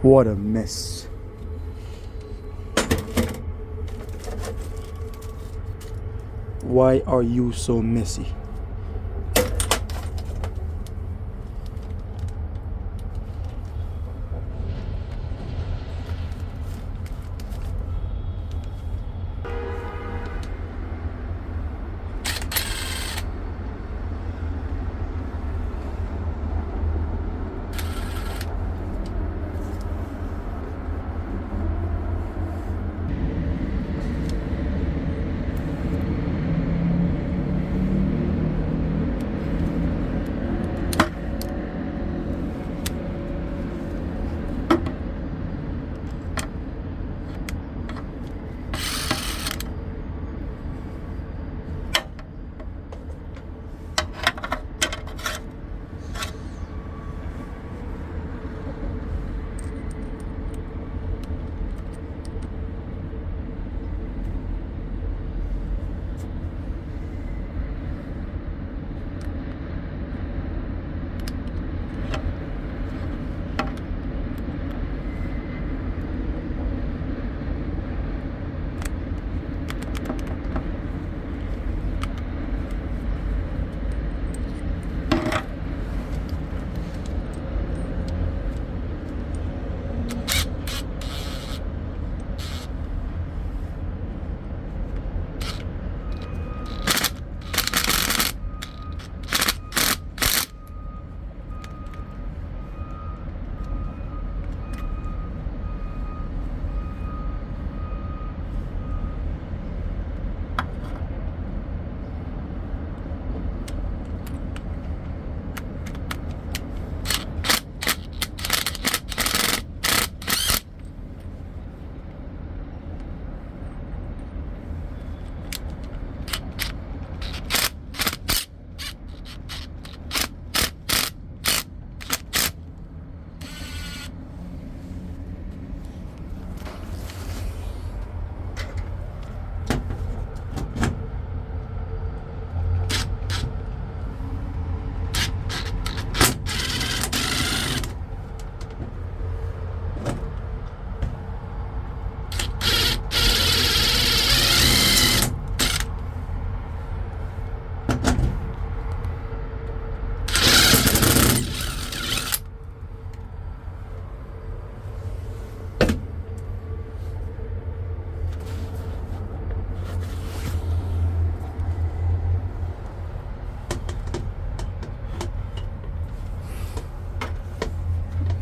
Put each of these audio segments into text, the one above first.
What a mess. Why are you so messy?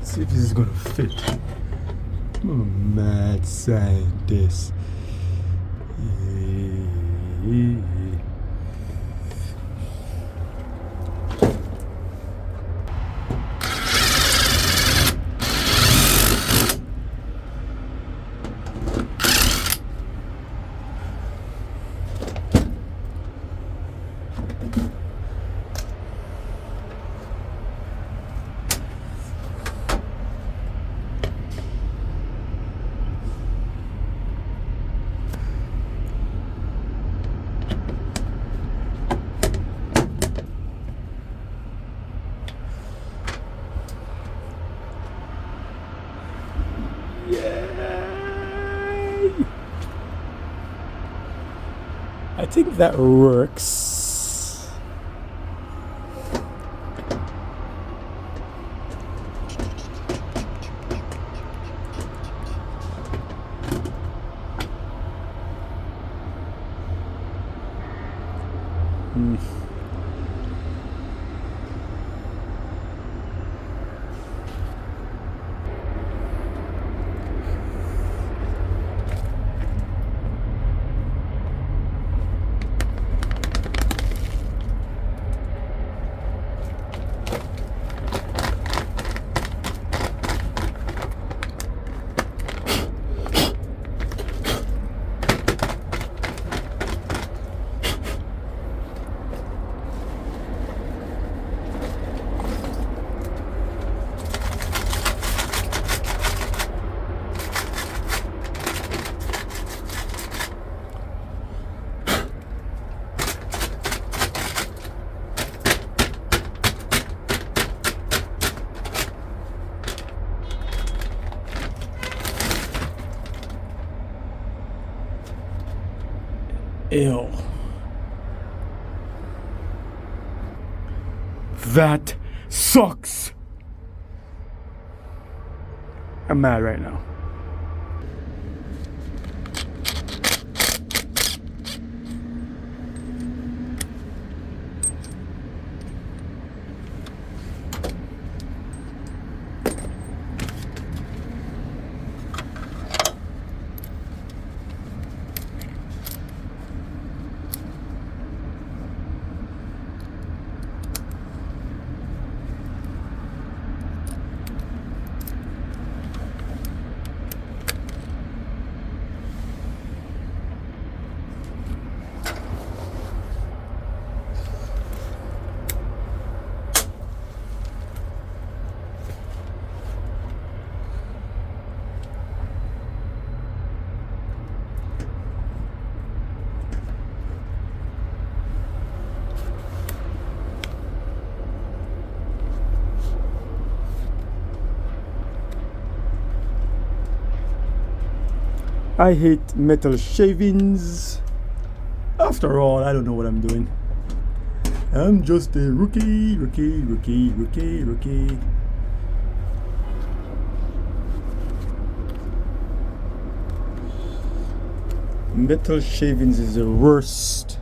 See if this is gonna fit. I'm a mad scientist. I think that works. Ew. That sucks. I'm mad right now. I hate metal shavings. After all, I don't know what I'm doing. I'm just a rookie. Metal shavings is the worst.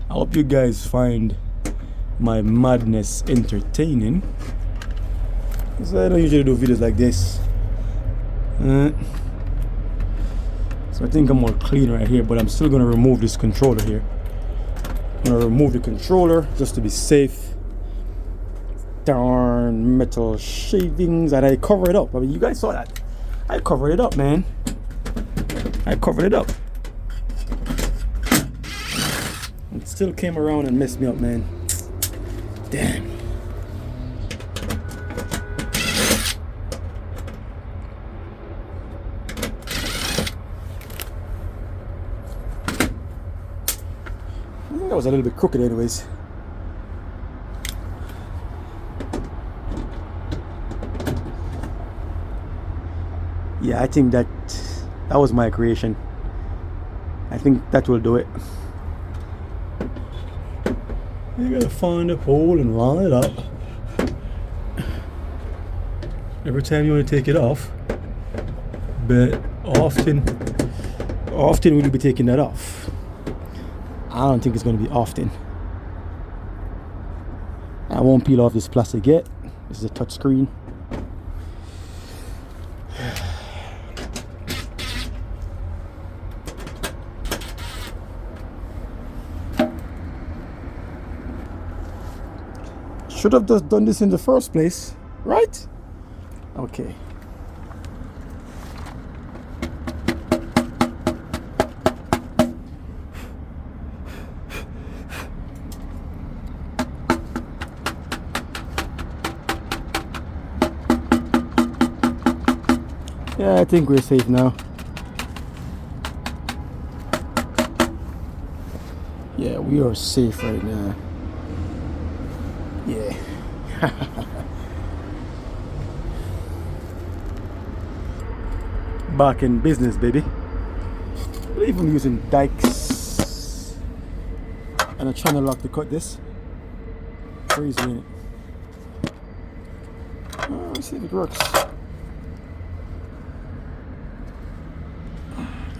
I hope you guys find my madness entertaining, because I don't usually do videos like this. So I think I'm more clean right here, but I'm still gonna remove this controller here. I'm gonna remove the controller just to be safe. Darn metal shavings, and I cover it up. I mean, you guys saw that. I covered it up, man. I covered it up. It still came around and messed me up, man. Damn. I think that was a little bit crooked anyways. Yeah, I think that was my creation. I think that will do it. You gotta find a hole and line it up. Every time you want to take it off, but often we'll be taking that off. I don't think it's gonna be often. I won't peel off this plastic yet. This is a touch screen. Should have just done this in the first place, right? Okay. Yeah, I think we're safe now. Yeah, we are safe right now. Yeah. Back in business, baby. I believe I'm using dikes, and I'm trying to lock to cut this. Crazy, ain't it? Let's see if it works.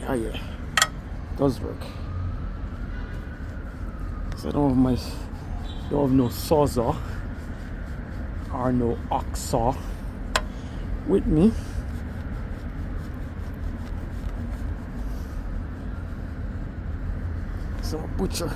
Oh yeah, it does work. So I don't have no sawzall or no ox saw with me. So butcher.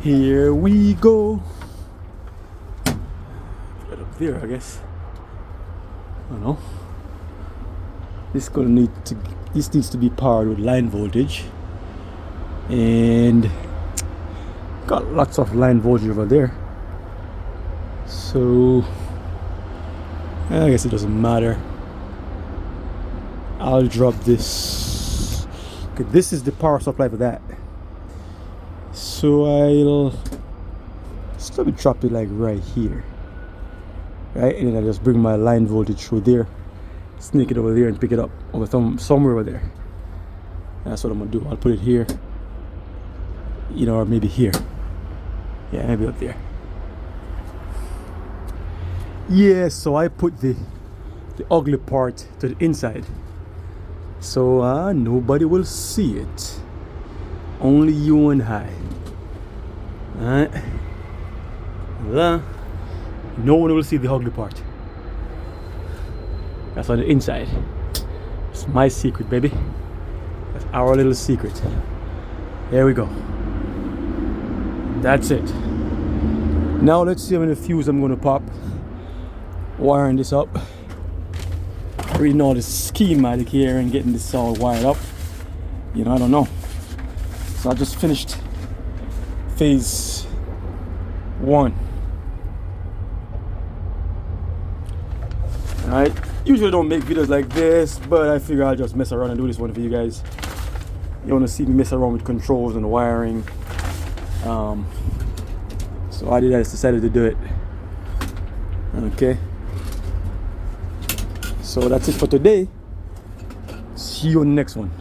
Here we go. Right up there, I guess. I don't know. This needs to be powered with line voltage, and got lots of line voltage over there. So I guess it doesn't matter. I'll drop this. Okay, this is the power supply for that. So I'll just let me drop it like right here, right, and then I just bring my line voltage through there, sneak it over there, and pick it up over somewhere over there. That's what I'm gonna do. I'll put it here, you know, or maybe here. Yeah, maybe up there. Yeah, so I put the ugly part to the inside, so nobody will see it. Only you and I. Alright. Voila. No one will see the ugly part. That's on the inside. It's my secret, baby. That's our little secret. There we go. That's it. Now let's see how many fuse I'm gonna pop. Wiring this up. Reading all the schematic here and getting this all wired up. You know, I don't know. So I just finished phase 1. Alright. Usually don't make videos like this, but I figure I'll just mess around and do this one for you guys. You wanna see me mess around with controls and wiring. So I decided to do it. Okay. So that's it for today. See you on the next one.